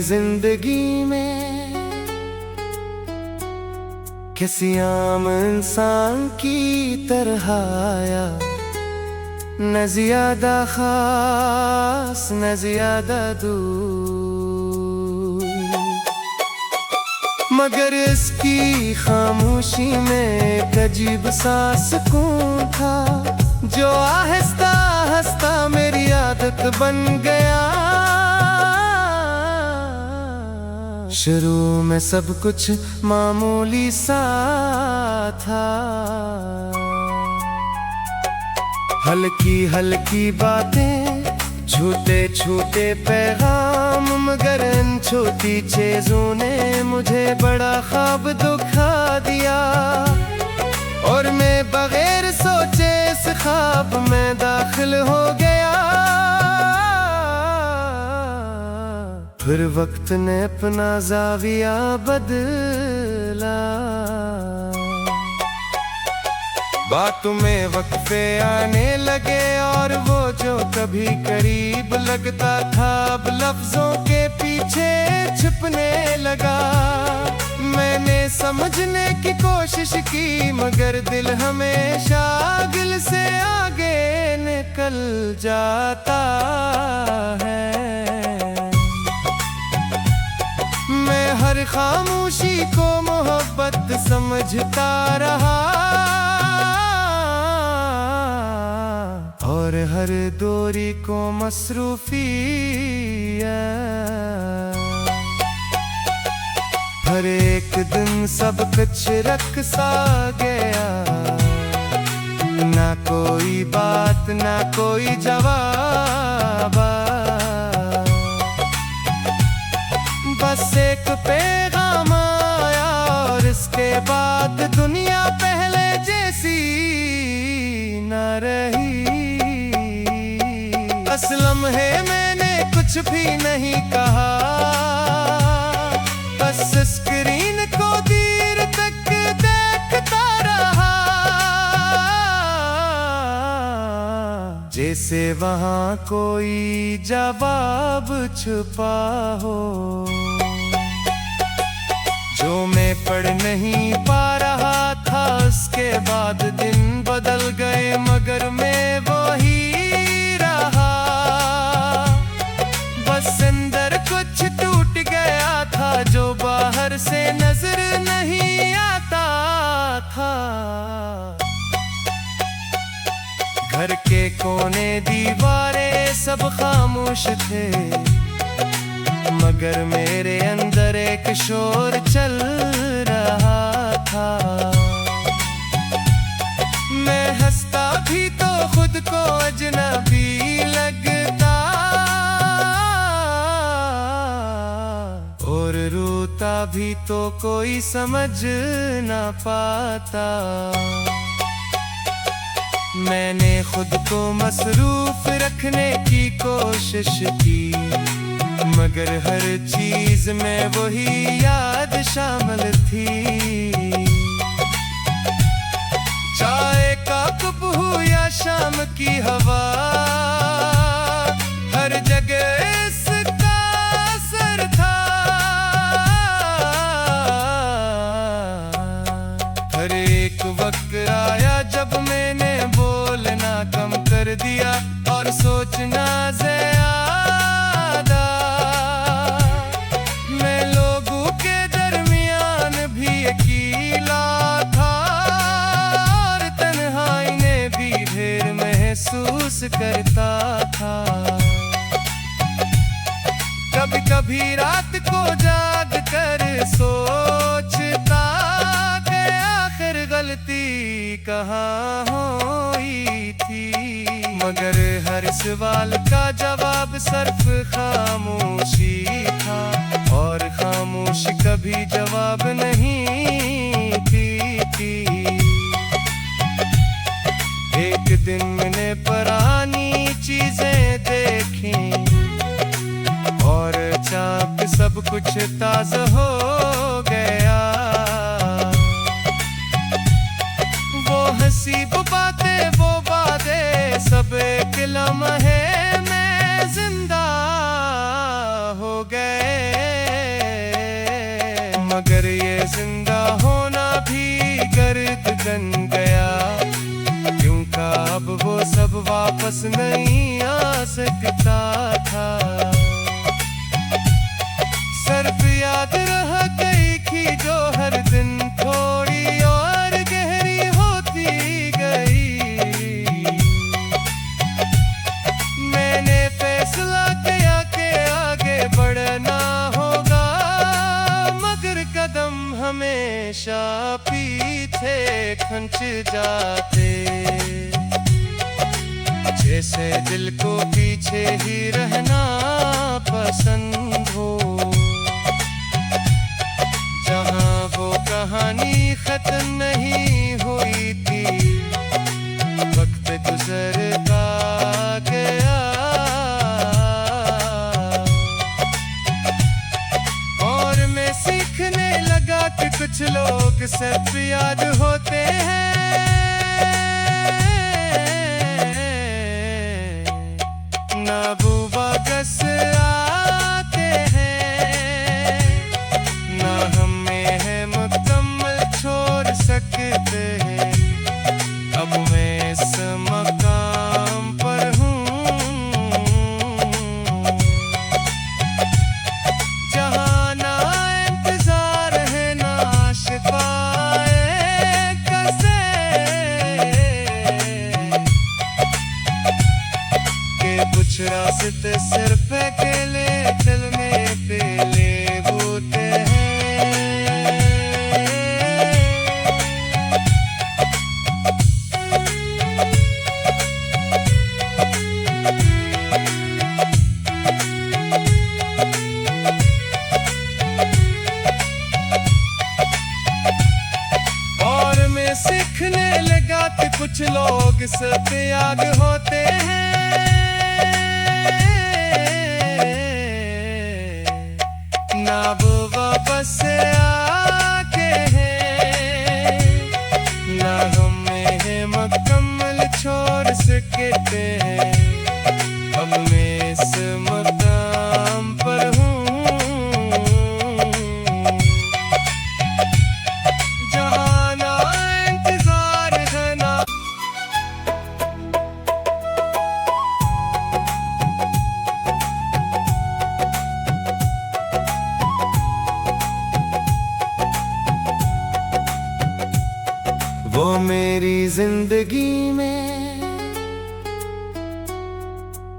जिंदगी में किसी आम इंसान की तरह आया, न ज्यादा खास न ज्यादा दूर, मगर इसकी खामोशी में एक अजीब सा सुकून था, जो आहिस्ता आहिस्ता मेरी आदत बन गया। शुरू में सब कुछ मामूली सा था, हल्की हल्की बातें, छूटे छूटे पैगाम, मगर इन छोटी चीजों ने मुझे बड़ा ख्वाब दिखा दिया, और मैं बगैर सोचे इस ख्वाब में दाखिल हो गया। फिर वक्त ने अपना ज़ाविया बदला, बातों में वक्फे आने लगे, और वो जो कभी करीब लगता था अब लफ्जों के पीछे छिपने लगा। मैंने समझने की कोशिश की, मगर दिल हमेशा दिल से आगे निकल जाता है। मैं हर खामोशी को मोहब्बत समझता रहा, और हर दूरी को मसरूफियत। हर एक दिन सब कुछ रख सा गया, ना कोई बात ना कोई जवाब, बस एक पैगाम आया, और इसके बाद दुनिया पहले जैसी न रही। असलम है मैंने कुछ भी नहीं कहा, बस स्क्रीन को देर तक देखता रहा, जैसे वहाँ कोई जवाब छुपा हो, जो मैं पढ़ नहीं पा रहा था। उसके बाद दिन बदल गए, मगर मैं वही रहा, बस अंदर कुछ टूट गया था, जो बाहर से नजर नहीं आता था। घर के कोने दीवारें सब खामोश थे, मगर मेरे अंदर एक शोर चल रहा था। मैं हंसता भी तो खुद को अजनबी लगता, और रोता भी तो कोई समझ ना पाता। मैंने खुद को मसरूफ रखने की कोशिश की, मगर हर चीज में वही याद शामिल थी। चाय का कप हो या शाम की हवा, हर जगह इसका असर था। हर एक वक्त आया जब मैंने बोलना कम कर दिया, और सोचना ज्यादा। मैं लोगों के दरमियान भी अकेला था, और तन्हाई ने भी ढेर महसूस करता था। कभी कभी रात को जाग कर सोचता कि आखिर गलती कहाँ हुई थी, मगर हर सवाल का जवाब सिर्फ खामोशी था, और खामोशी कभी जवाब नहीं थी। एक दिन मैंने पुरानी चीजें देखी, और अचानक सब कुछ ताज़ा हो गया। वो हंसी वो बातें सब एक लम्हे में जिंदा हो गए। मगर ये जिंदा होना भी गर्द बन गया, क्यों का अब वो सब वापस नहीं आ सकता था। सिर्फ याद रह गई कि जो हर दिन थोड़ी और गहरी होती गई। मैंने फैसला किया कि आगे बढ़ना होगा, मगर कदम हमेशा पीछे खंच जाते। जैसे दिल को पीछे ही रहना पसंद हो, जहाँ वो कहानी खत्म नहीं हुई थी। वक्त गुजरता गया और मैं सीखने लगा कि कुछ लोग सिर्फ याद होते हैं, ना वो वापस आते हैं, ना हमें है मुकम्मल छोड़ सकते हैं। अब मैं इस मकाम पर हूँ जहाँ ना इंतजार है ना शिकायत के कुछ रास्ते सिर्फ अकेले चलने पे ले होते हैं। और मैं सीखने लगा कि कुछ लोग सिर्फ याद होते हैं, ना वो वापस आके हैं, ना हमें है मुकम्मल छोड़ सकते हैं। अब मैं इस मकाम पर हूँ जहाँ ना इंतजार है ना। वो मेरी जिंदगी में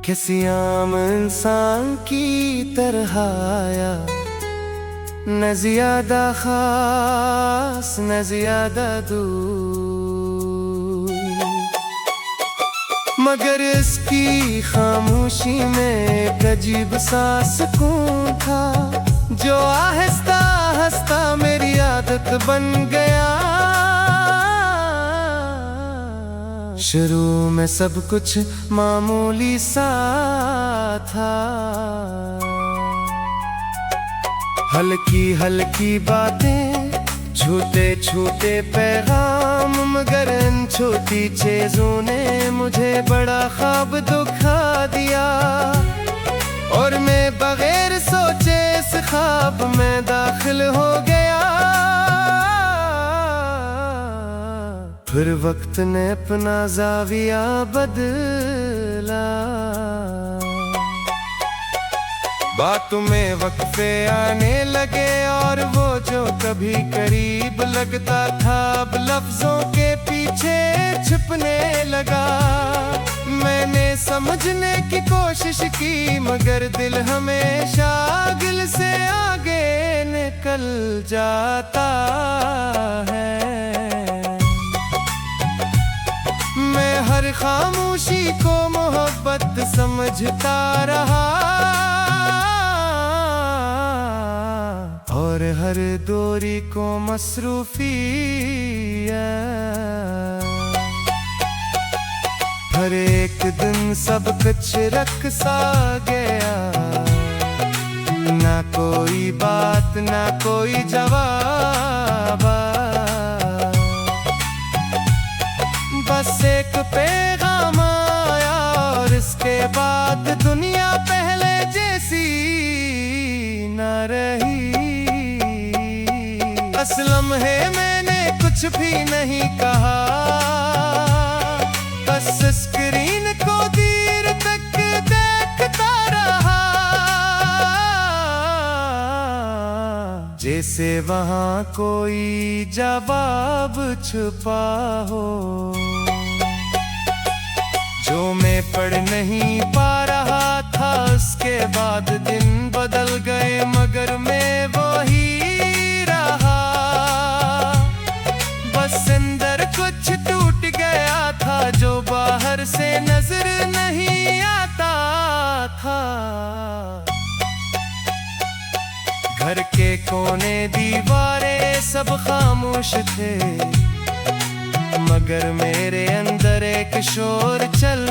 किसी आम इंसान की तरह आया, न ज्यादा खास न ज्यादा दूर, मगर इसकी खामोशी में एक अजीब सा सुकून था, जो आहिस्ता आहिस्ता मेरी आदत बन गया। शुरू में सब कुछ मामूली सा था, हल्की हल्की बातें, छूटे छूटे पैगाम, मगर इन छोटी चीजों ने मुझे बड़ा ख्वाब दिखा दिया। और मैं बगैर सोचे इस ख्वाब में दाखिल हो गया। फिर वक्त ने अपना ज़ाविया बदला, बातों में वक्फे आने लगे, और वो जो कभी करीब लगता था अब लफ्जों के पीछे छिपने लगा। मैंने समझने की कोशिश की, मगर दिल हमेशा दिल से आगे निकल जाता है। मैं हर खामोशी को मोहब्बत समझता रहा, और हर दूरी को मसरूफियत। हर एक दिन सब कुछ रख सा गया, ना कोई बात ना कोई जवाब, बस एक पैगाम आया, और इसके बाद दुनिया पहले जैसी न रही। असलम है मैंने कुछ भी नहीं कहा, बस स्क्रीन को देर तक देखता रहा, जैसे वहां कोई जवाब छुपा हो जो मैं पढ़ नहीं पा रहा था। उसके बाद दिन बदल गए मगर मैं वही रहा, बस अंदर कुछ टूट गया था जो बाहर से नजर नहीं आता था। घर के कोने दीवारें सब खामोश थे मगर मेरे अंदर एक शोर चल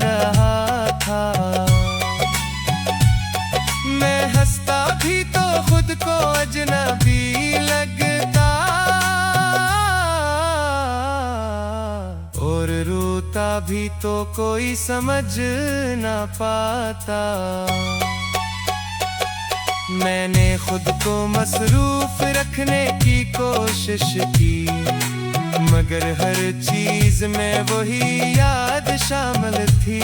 रहा था। मैं हंसता भी तो खुद को अजनबी लगता और रोता भी तो कोई समझ न पाता। मैंने खुद को मसरूफ रखने की कोशिश की मगर हर चीज में वही याद शामिल थी।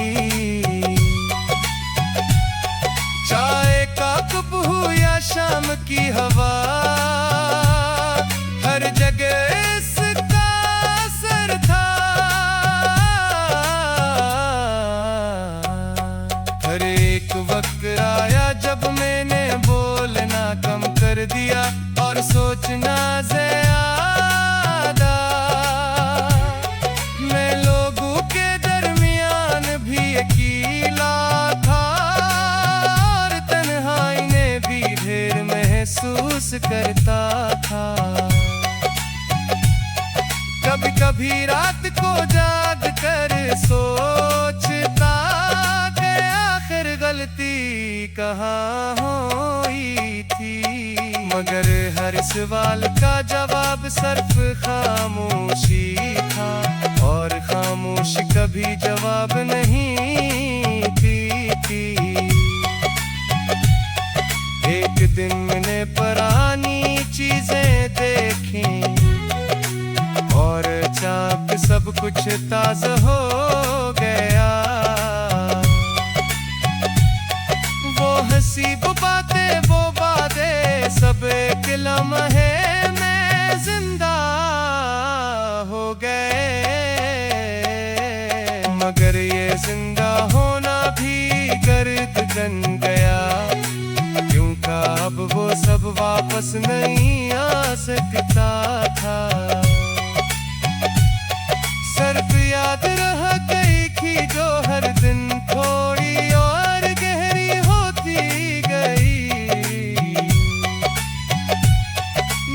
चाय का कप हो या शाम की हवा, हर जगह इसका असर था। हर एक वक्त आया जब मैंने बोलना कम कर दिया और सोचना ज्यादा। मैं लोगों के दरमियान भी अकेला था और तन्हाई में भी ढेर महसूस करता था। कभी कभी रात को जाग कर सोचता कि आखिर गलती कहाँ हुई थी, मगर हर सवाल का जवाब सिर्फ खामोशी था और खामोशी कभी जवाब नहीं देती। एक दिन मैंने पुरानी चीजें देखी और अचानक सब कुछ ताज़ा हो गया। वो हंसी वो बातें सब एक लम्हे में जिंदा हो गए, मगर ये जिंदा होना भी गर्द बन गया क्योंकि अब वो सब वापस नहीं आ सकता था। सिर्फ याद रह गई कि जो हर दिन थोड़ी और गहरी होती गई।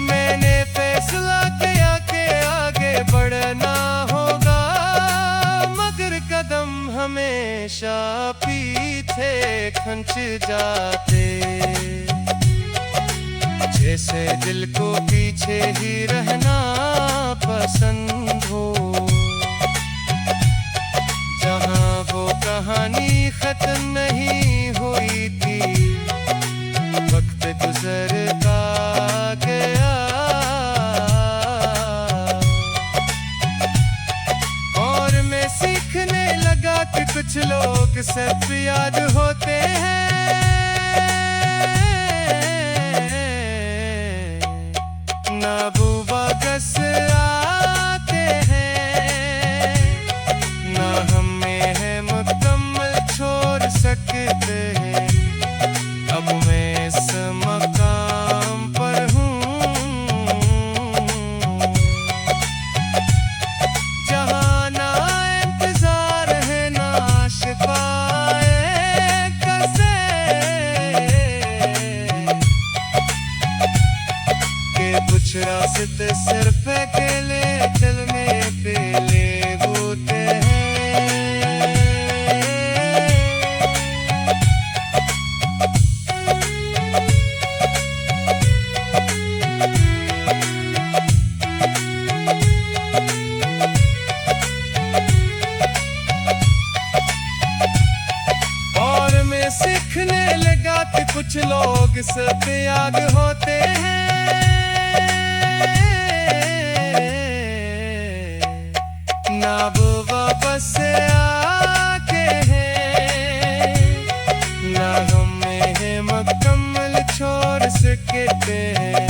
मैंने फैसला किया कि आगे बढ़ना होगा मगर कदम हमेशा पीछे खंच जाते, जैसे दिल को पीछे ही रहना पसंद हो। जहाँ वो कहानी खत्म नहीं हुई थी वक्त गुजरता गया और मैं सीखने लगा कि कुछ लोग सिर्फ याद होते हैं, ना बुवागस आते हैं, ना हमें है मुकम्मल छोड़ सकते हैं। अब मैं इस मकाम पर हूँ जहाँ ना इंतजार है ना शिफाए कसे के कुछ रास्ते सिर्फ अकेले चलने पे ले होते हैं। और मैं सीखने लगा कि कुछ लोग सिर्फ याद होते हैं, ना वो वापस आके हैं, ना हमें है मुकम्मल छोड़ सकते हैं।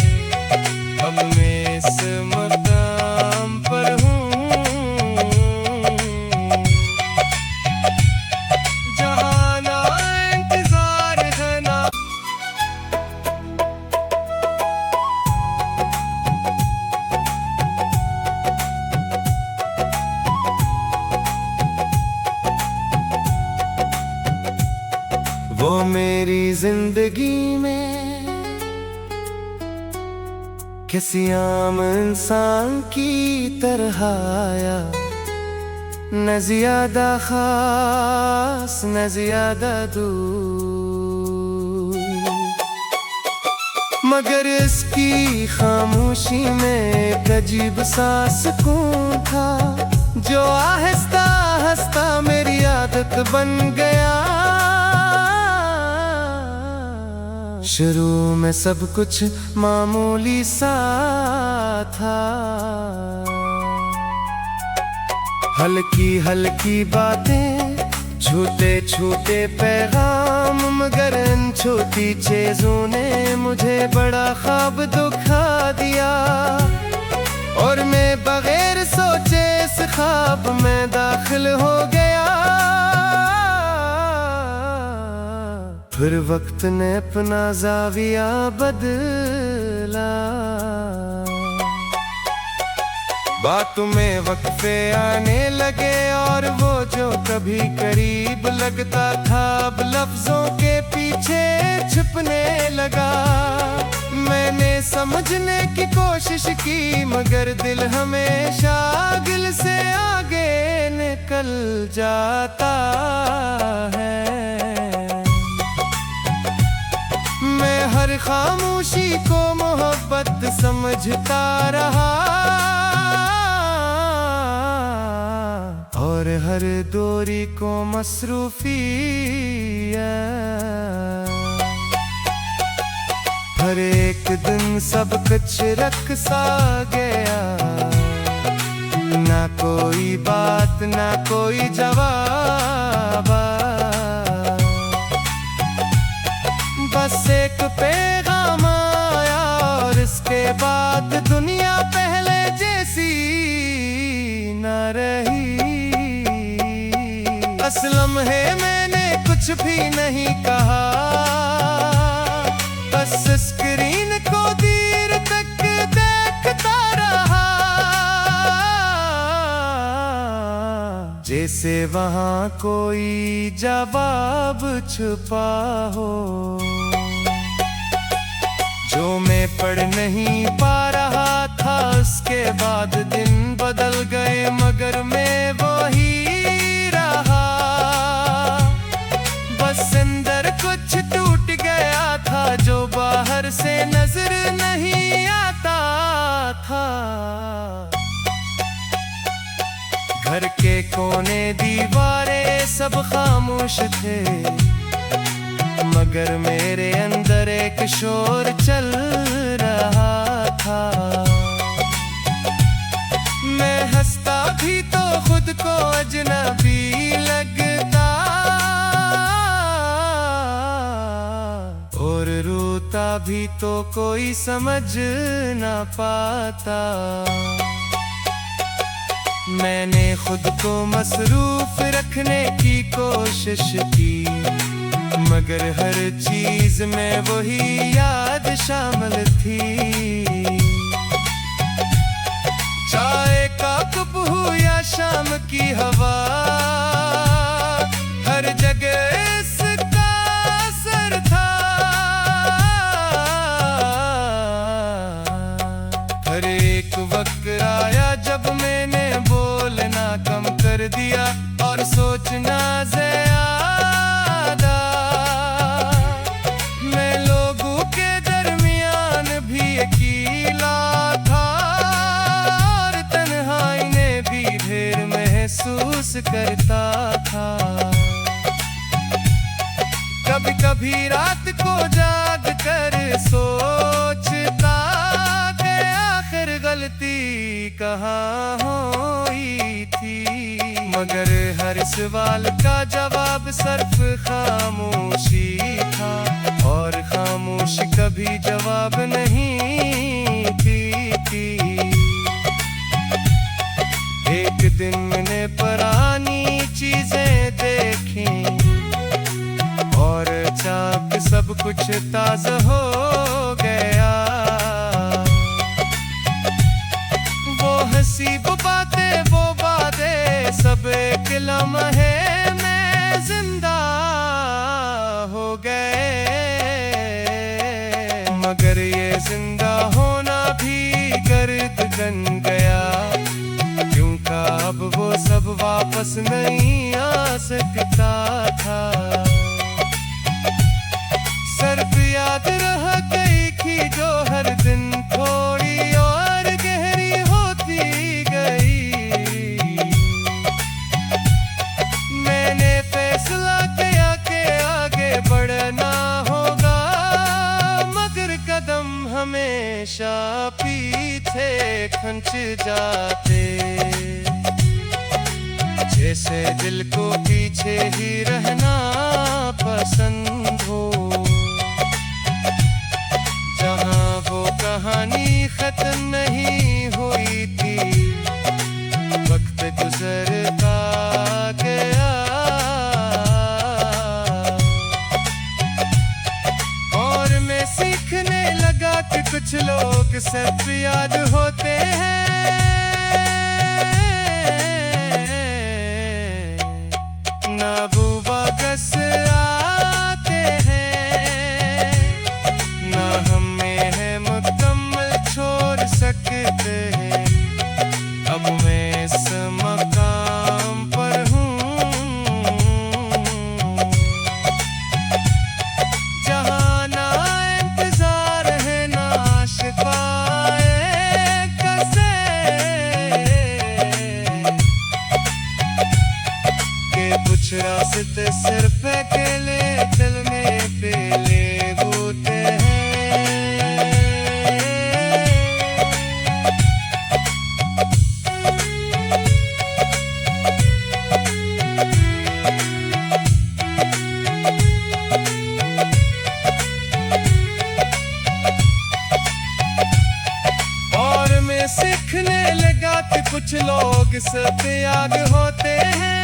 अब मैं इस मकाम पर हूँ जहाँ ना इंतजार है ना। वो मेरी जिंदगी में किसी आम इंसान की तरह आया, न ज्यादा खास न ज्यादा दूर, मगर इसकी खामोशी में एक अजीब सा सुकून था जो आहिस्ता आहिस्ता मेरी आदत बन गया। शुरू में सब कुछ मामूली सा था, हल्की हल्की बातें, छूटे छूटे पैगाम, मगर इन छोटी चीजों ने मुझे बड़ा ख्वाब दुखा दिया। और मैं बगैर सोचे इस ख्वाब में दाखिल हो गया। फिर वक्त ने अपना ज़ाविया बदला, बातों में वक्फे आने लगे, और वो जो कभी करीब लगता था अब लफ्जों के पीछे छुपने लगा। मैंने समझने की कोशिश की, मगर दिल हमेशा दिल से आगे निकल जाता है। मैं हर खामोशी को मोहब्बत समझता रहा, और हर दूरी को मसरूफियत। हर एक दिन सब कुछ रख सा गया, ना कोई बात ना कोई जवाब, बस एक पैगाम आया, और इसके बाद दुनिया पहले जैसी न रही। असलम है मैंने कुछ भी नहीं कहा, बस स्क्रीन को देर तक देखता रहा, जैसे वहाँ कोई जवाब छुपा हो जो मैं पढ़ नहीं पा रहा था। उसके बाद दिन बदल गए, मगर मैं वही रहा, बस अंदर कुछ टूट गया था जो बाहर से नजर नहीं आता था। घर के कोने दीवारें सब खामोश थे, मगर मेरे अंदर एक शोर चल रहा था। मैं हंसता भी तो खुद को अजनबी लगता, और रोता भी तो कोई समझ ना पाता। मैंने खुद को मसरूफ रखने की कोशिश की, मगर हर चीज में वही याद शामिल थी। चाय का कप हो या शाम की हवा, हर जगह इसका असर था। हर एक वक्त आया जब मैंने बोलना कम कर दिया और सोचना ज्यादा। मैं लोगों के दरमियान भी अकेला था, और तन्हाई ने भी ढेर महसूस करता था। कभी कभी रात को जाग कर सोचता कि आखिर कहाँ हुई थी, मगर हर सवाल का जवाब सिर्फ खामोशी था, और खामोशी कभी जवाब नहीं थी। एक दिन मैंने पुरानी चीजें देखी और अचानक सब कुछ ताजा हो गया। वो हंसी वो बातें सब एक लम्हे में जिंदा हो गए, मगर ये जिंदा होना भी गर्द बन गया, क्योंकि अब वो सब वापस नहीं आ सकता था। सिर्फ याद रह गई कि जो हर दिन थोड़ी और गहरी होती गई। मैंने फैसला किया कि आगे बढ़ना होगा, मगर कदम हमेशा पीछे खंच जाते, जैसे दिल को पीछे ही रहना पसंद हो। जहाँ वो कहानी खत्म नहीं हुई थी, वक्त गुजरता गया और मैं सीखने लगा कि कुछ लोग सिर्फ याद होते हैं, ना वो वापस आते हैं, ना हमें है मुकम्मल छोड़ सकते हैं। अब मैं इस मकाम पर हूँ जहाँ ना इंतजार है ना शिफाए कसे, के कुछ रास्ते सिर्फ अकेले चलने पे ले होते हैं। और मैं सीखने लगा कि कुछ लोग सिर्फ याद होते हैं,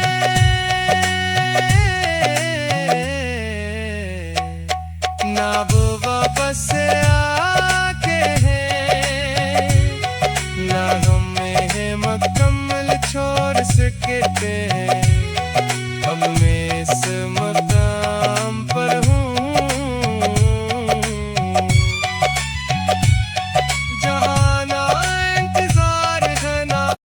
ना वो वापस आके हैं, ना हमें है मुकम्मल छोड़ सकते हैं।